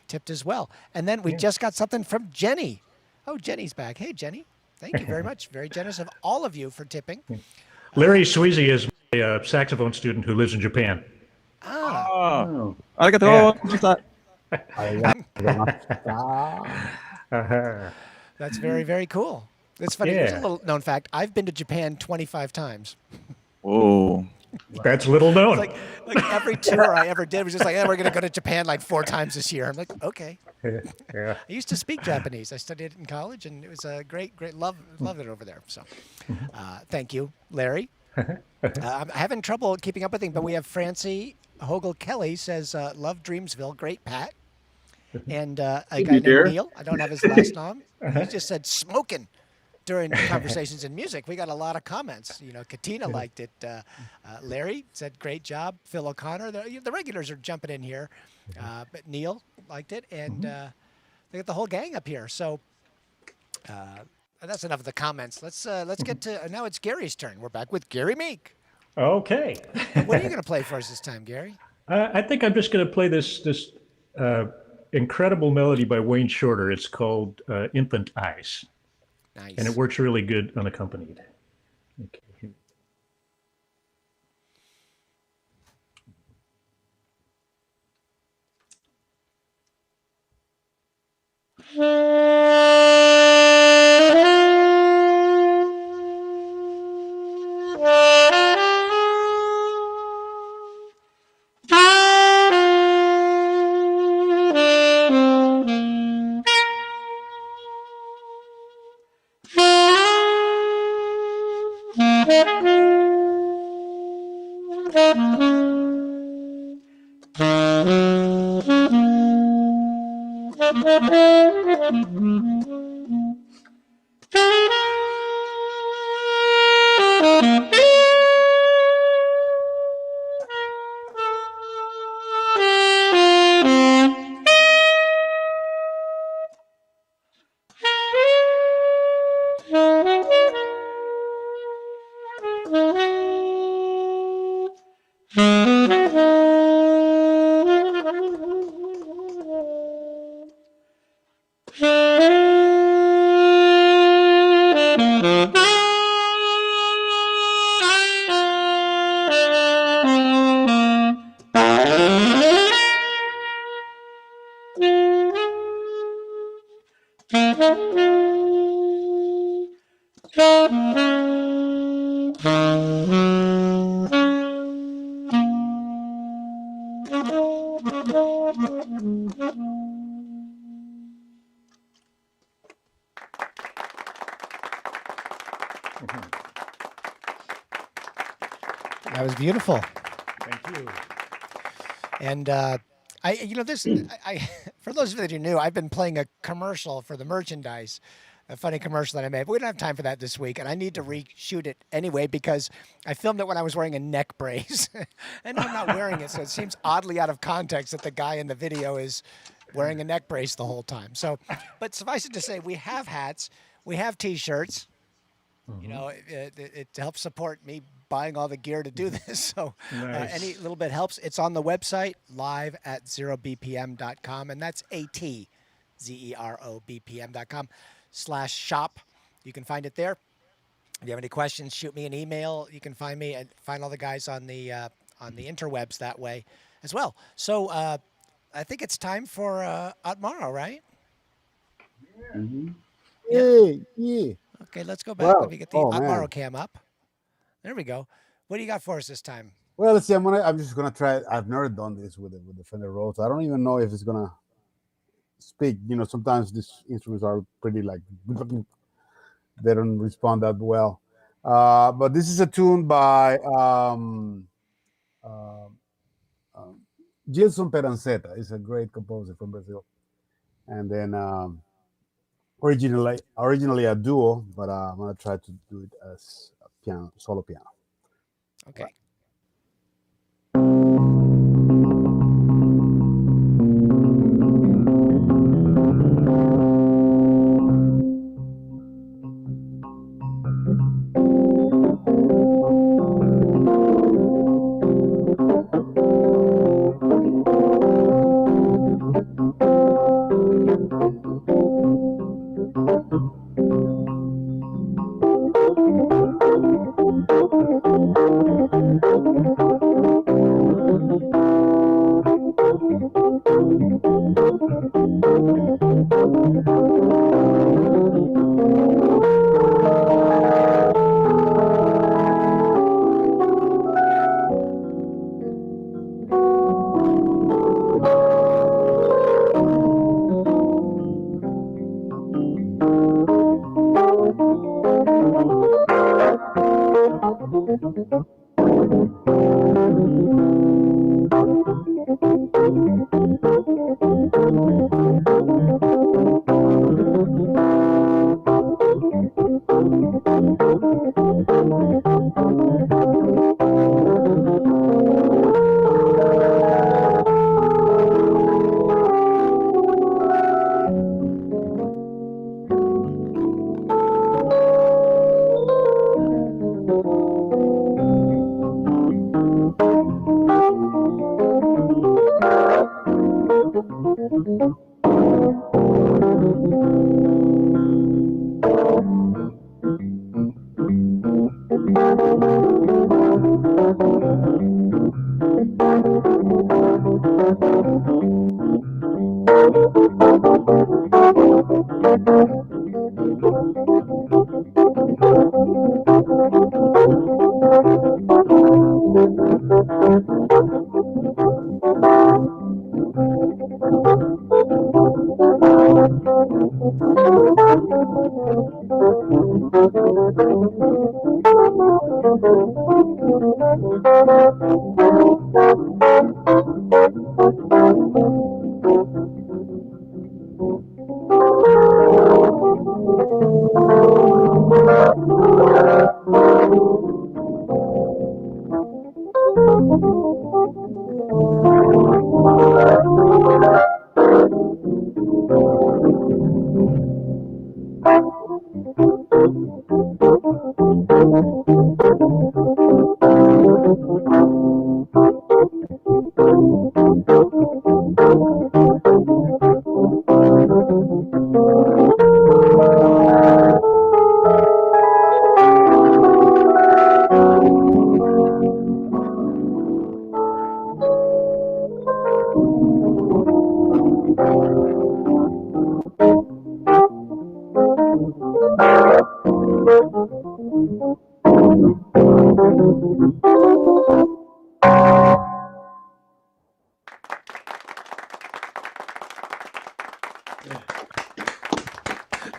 tipped as well, and then we just got something from Jenny. Oh, Jenny's back. Hey, Jenny. Thank you very much. Very generous of all of you for tipping. Larry Sweezy is a saxophone student who lives in Japan. Oh, I got the. That's very, very cool. It's funny. Here's a Yeah. little known fact. I've been to Japan 25 times. Whoa. That's little known. Like every tour I ever did was just like, yeah, we're going to go to Japan like 4 times this year. I'm like, okay. Yeah. I used to speak Japanese. I studied it in college, and it was a great love it over there. So, thank you, Larry. I'm having trouble keeping up with things, but we have Francie Hogel Kelly says, "Love Dreamsville, great Pat," and a guy named dear. Neil. I don't have his last name. He just said smoking during Conversations in Music. We got a lot of comments. You know, Katina liked it. Larry said, "Great job." Phil O'Connor. The regulars are jumping in here, but Neil liked it, and they got the whole gang up here. So. That's enough of the comments. Let's get to now. It's Gary's turn. We're back with Gary Meek. Okay. What are you going to play for us this time, Gary? I think I'm just going to play this incredible melody by Wayne Shorter. It's called Infant Eyes. Nice. And it works really good unaccompanied. Okay. That was beautiful. Thank you. And for those of you that are new, I've been playing a commercial for the merchandise, a funny commercial that I made. But we don't have time for that this week, and I need to reshoot it anyway because I filmed it when I was wearing a neck brace, and I'm not wearing it, so it seems oddly out of context that the guy in the video is wearing a neck brace the whole time. So, but suffice it to say, we have hats, we have T-shirts. You know, it helps support me buying all the gear to do this. So Nice. any little bit helps. It's on the website, LiveAtZeroBPM.com, and that's ATZEROBPM.com/shop. You can find it there. If you have any questions, shoot me an email. You can find me and find all the guys on the interwebs that way as well. So I think it's time for Atmaro, right? Yeah. Okay, let's go back. Wow. Let me get the Oh, Atmaro man. cam up. There we go. What do you got for us this time? Well, let's see. I'm just gonna try. I've never done this with the Fender Rhodes. I don't even know if it's gonna speak. You know, sometimes these instruments are pretty like they don't respond that well. But this is a tune by Gilson Peranceta. He's a great composer from Brazil, and then originally a duo, but I'm gonna try to do it as a solo piano. Okay.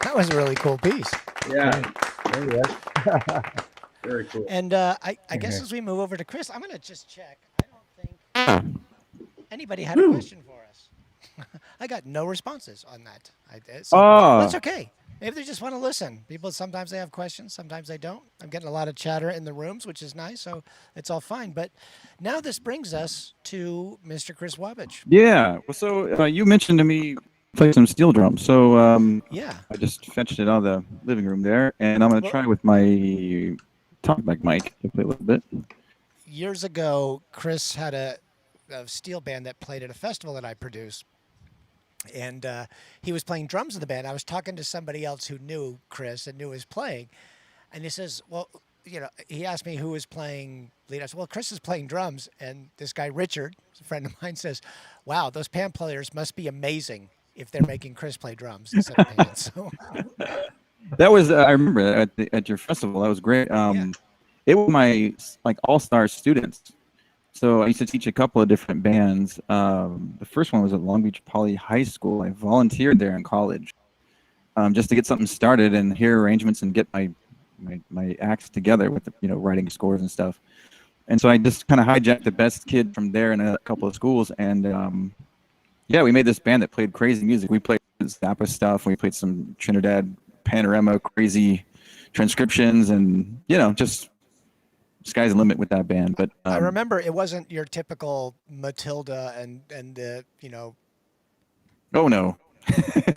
That was a really cool piece. Yeah, Yeah. very cool. And I guess as we move over to Chris, I'm going to just check. I don't think anybody had a question for us. I got no responses on that. So that's okay. Maybe they just want to listen. People, sometimes they have questions, sometimes they don't. I'm getting a lot of chatter in the rooms, which is nice, so it's all fine. But now this brings us to Mr. Chris Wabbage. Yeah. Well, so you mentioned to me play some steel drums. So Yeah. I just fetched it out of the living room there, and I'm going to try with my talkback mic to play a little bit. Years ago, Chris had a steel band that played at a festival that I produced. And he was playing drums in the band. I was talking to somebody else who knew Chris and knew his playing. And he says, well, you know, he asked me who was playing lead. I said, well, Chris is playing drums. And this guy, Richard, a friend of mine, says, wow, those band players must be amazing if they're making Chris play drums instead of bands. So. That was, I remember at your festival, that was great. It was my all-star students. So I used to teach a couple of different bands. The first one was at Long Beach Poly High School. I volunteered there in college just to get something started and hear arrangements and get my acts together with writing scores and stuff. And so I just kind of hijacked the best kid from there in a couple of schools, and we made this band that played crazy music. We played Zappa stuff. We played some Trinidad Panorama crazy transcriptions, and just. Sky's the limit with that band. But I remember it wasn't your typical Matilda and the oh no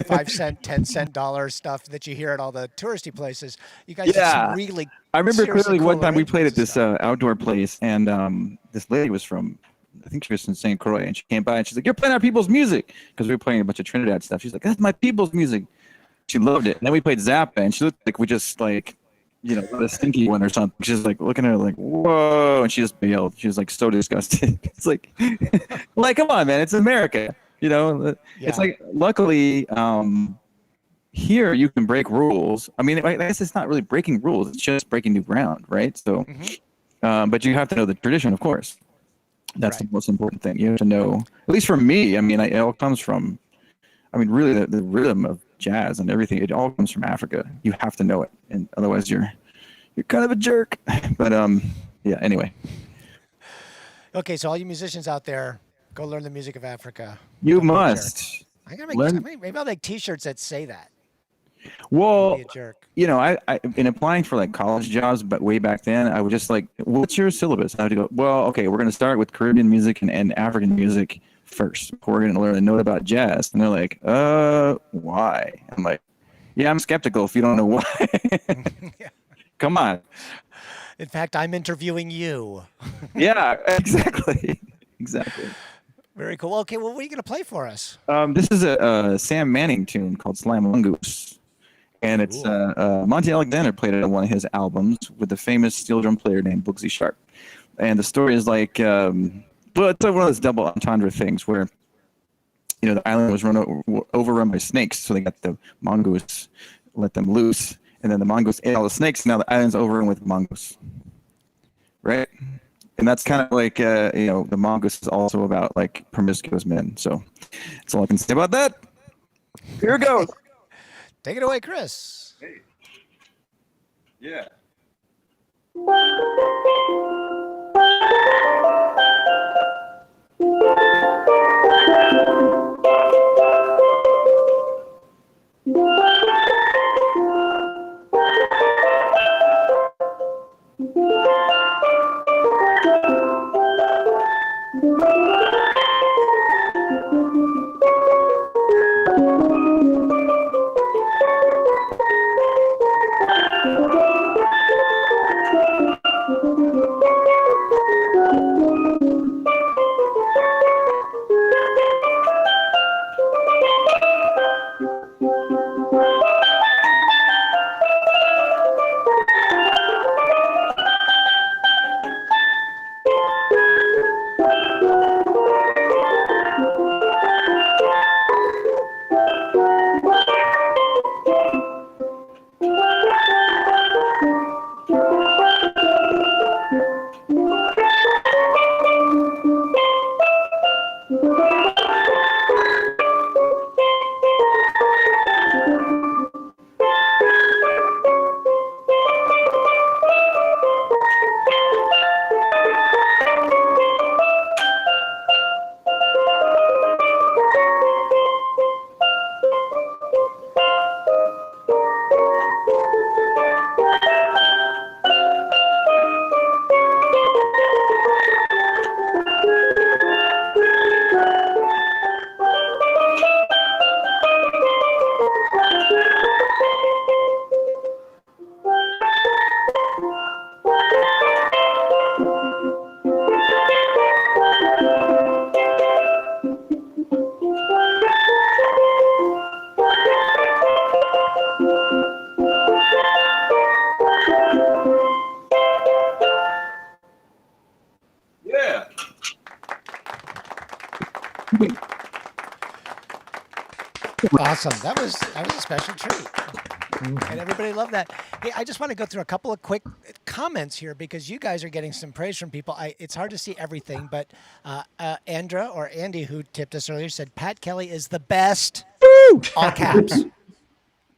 5 cent, 10 cent dollar stuff that you hear at all the touristy places. You guys did some really I remember clearly cool one time we played at this stuff. outdoor place, and this lady was from, I think she was in St. Croix, and she came by and she's like, "You're playing our people's music," because we were playing a bunch of Trinidad stuff. She's like, "That's my people's music." She loved it. And then we played Zappa, and she looked like we just the stinky one or something. She's like looking at her like, whoa, and she just bailed. She was like so disgusted. It's like, come on, man, it's America. It's like, luckily, here you can break rules. I mean, I guess it's not really breaking rules. It's just breaking new ground, right? So, but you have to know the tradition, of course. That's the most important thing. You have to know, at least for me, I mean, it all comes from, really the rhythm of jazz and everything, it all comes from Africa. You have to know it, and otherwise you're kind of a jerk. But anyway. Okay, so all you musicians out there, go learn the music of Africa. You must. I gotta make maybe I'll make T-shirts that say that. Well, be a jerk. I in applying for college jobs, but way back then, I would just what's your syllabus? I had to go, well, okay, we're gonna start with Caribbean music and African music first. We're going to learn a note about jazz. And they're like, why? I'm like, yeah, I'm skeptical if you don't know why. Come on. In fact, I'm interviewing you. Yeah, exactly. Very cool. Okay, well, what are you going to play for us? This is a Sam Manning tune called Slam Mongoose. And it's Monty Alexander played it on one of his albums with a famous steel drum player named Bugsy Sharp. And the story is well, it's one of those double entendre things where, the island was overrun by snakes, so they got the mongoose, let them loose, and then the mongoose ate all the snakes. Now the island's overrun with mongoose, right? And that's kind of like the mongoose is also about like promiscuous men. So that's all I can say about that. Here it goes. Take it away, Chris. Hey. Yeah. Awesome. That was a special treat. And everybody loved that. Hey, I just want to go through a couple of quick comments here because you guys are getting some praise from people. It's hard to see everything, but Andra or Andy, who tipped us earlier, said Pat Kelly is the best. All caps.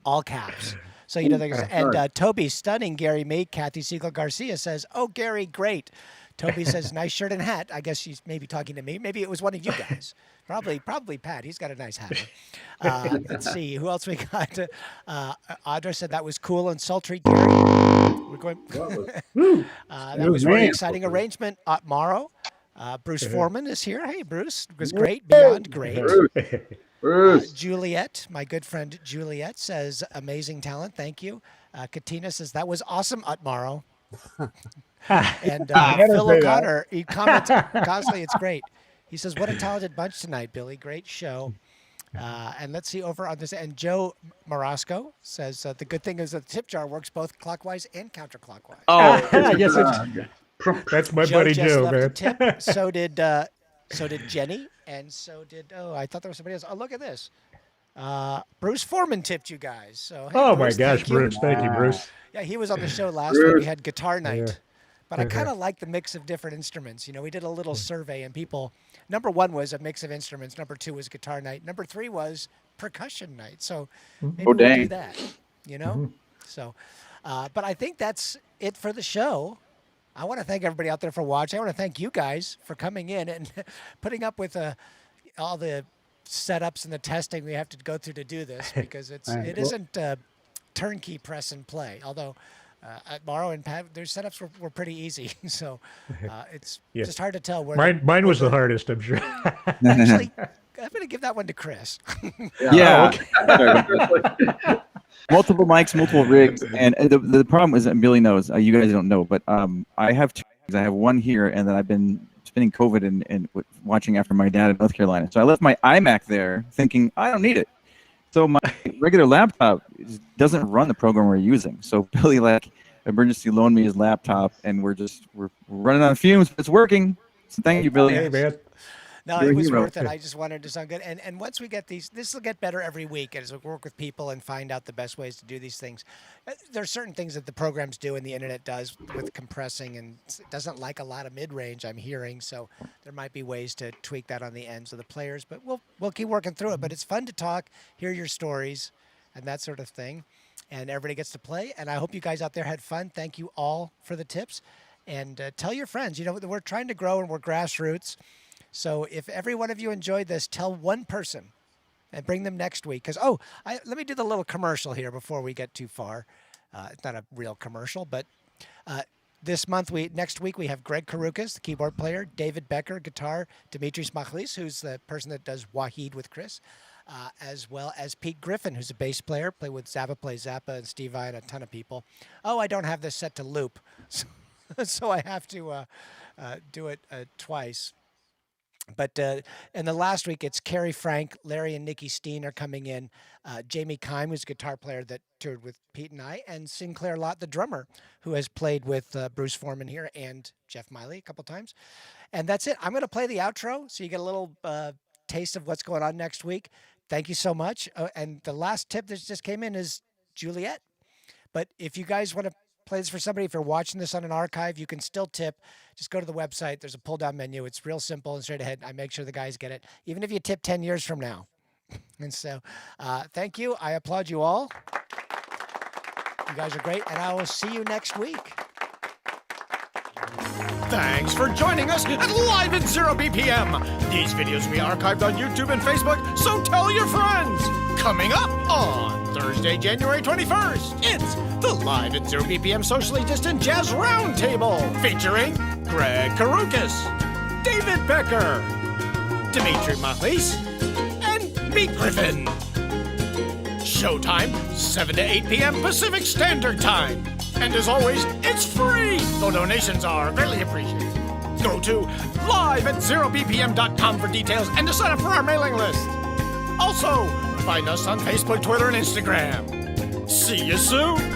All caps. So you know, and Toby, stunning Gary May. Kathy Siegel Garcia says, "Oh, Gary, great." Toby says, "Nice shirt and hat." I guess she's maybe talking to me. Maybe it was one of you guys. Probably Pat. He's got a nice hat. Let's see who else we got. Audra said that was cool and sultry. Gary, we're going. That was very exciting arrangement. Morrow, Bruce Foreman is here. Hey, Bruce, it was great, beyond great. Bruce. Juliet, my good friend Juliet says, "Amazing talent, thank you." Katina says that was awesome, Morrow. And Phil O'Connor, he comments constantly, "It's great." He says, "What a talented bunch tonight, Billy. Great show." And let's see over on this. And Joe Marasco says, "The good thing is that the tip jar works both clockwise and counterclockwise." Oh, yes, that's my Joe buddy just Joe, left man. a tip. So did Jenny, and so did I thought there was somebody else. Oh, look at this. Bruce Foreman tipped you guys. So hey, Oh Bruce, my gosh, thank you. Bruce! Thank you, Bruce. Yeah, he was on the show last week. We had guitar night. Yeah. But I kind of like the mix of different instruments. You know, we did a little survey, and people, number one was a mix of instruments. Number two was guitar night. Number three was percussion night. So maybe we'll do that, you know? So, but I think that's it for the show. I want to thank everybody out there for watching. I want to thank you guys for coming in and putting up with all the setups and the testing we have to go through to do this, because it isn't turnkey press and play, although at Morrow and Pat, their setups were pretty easy. So it's just hard to tell where. Mine was the hardest, I'm sure. Actually, I'm going to give that one to Chris. Yeah. Multiple mics, multiple rigs, and the problem is, Billy knows, you guys don't know, but I have two. I have one here, and then I've been spending COVID and watching after my dad in North Carolina. So I left my iMac there, thinking I don't need it. So my regular laptop doesn't run the program we're using. So Billy emergency loaned me his laptop, and we're running on fumes. It's working. So thank you, Billy. Hey, man. No, You're it a was hero. worth it. I just wanted to sound good. And once we get these, this will get better every week as we work with people and find out the best ways to do these things. There are certain things that the programs do and the internet does with compressing, and it doesn't like a lot of mid-range, I'm hearing. So there might be ways to tweak that on the ends of the players. But we'll keep working through it. But it's fun to talk, hear your stories, and that sort of thing. And everybody gets to play. And I hope you guys out there had fun. Thank you all for the tips. And tell your friends. You know, we're trying to grow and we're grassroots. So if every one of you enjoyed this, tell one person and bring them next week. Because, let me do the little commercial here before we get too far. It's not a real commercial, but next week we have Greg Karukas, the keyboard player, David Becker, guitar, Dimitris Machlis, who's the person that does Wahid with Chris, as well as Pete Griffin, who's a bass player, play with Zappa, plays Zappa, and Steve Vai and a ton of people. Oh, I don't have this set to loop, so I have to do it twice. But in the last week, it's Carrie Frank, Larry and Nikki Steen are coming in. Jamie Kime, who's a guitar player that toured with Pete and I, and Sinclair Lott, the drummer, who has played with Bruce Foreman here and Jeff Miley a couple times. And that's it. I'm going to play the outro so you get a little taste of what's going on next week. Thank you so much. And the last tip that just came in is Juliet. But if you guys want to play this for somebody, if you're watching this on an archive, you can still tip. Just go to the website. There's a pull-down menu. It's real simple and straight ahead. I make sure the guys get it, even if you tip 10 years from now. And so thank you. I applaud you all. You guys are great, and I will see you next week. Thanks for joining us at Live at Zero BPM. These videos will be archived on YouTube and Facebook, so tell your friends. Coming up on Thursday, January 21st, it's the Live at Zero BPM Socially Distant Jazz Roundtable, featuring Greg Karukas, David Becker, Dimitri Machlis, and Pete Griffin. Showtime, 7 to 8 p.m. Pacific Standard Time. And as always, it's free, though donations are greatly appreciated. Go to liveatzerobpm.com for details and to sign up for our mailing list. Also, find us on Facebook, Twitter, and Instagram. See you soon.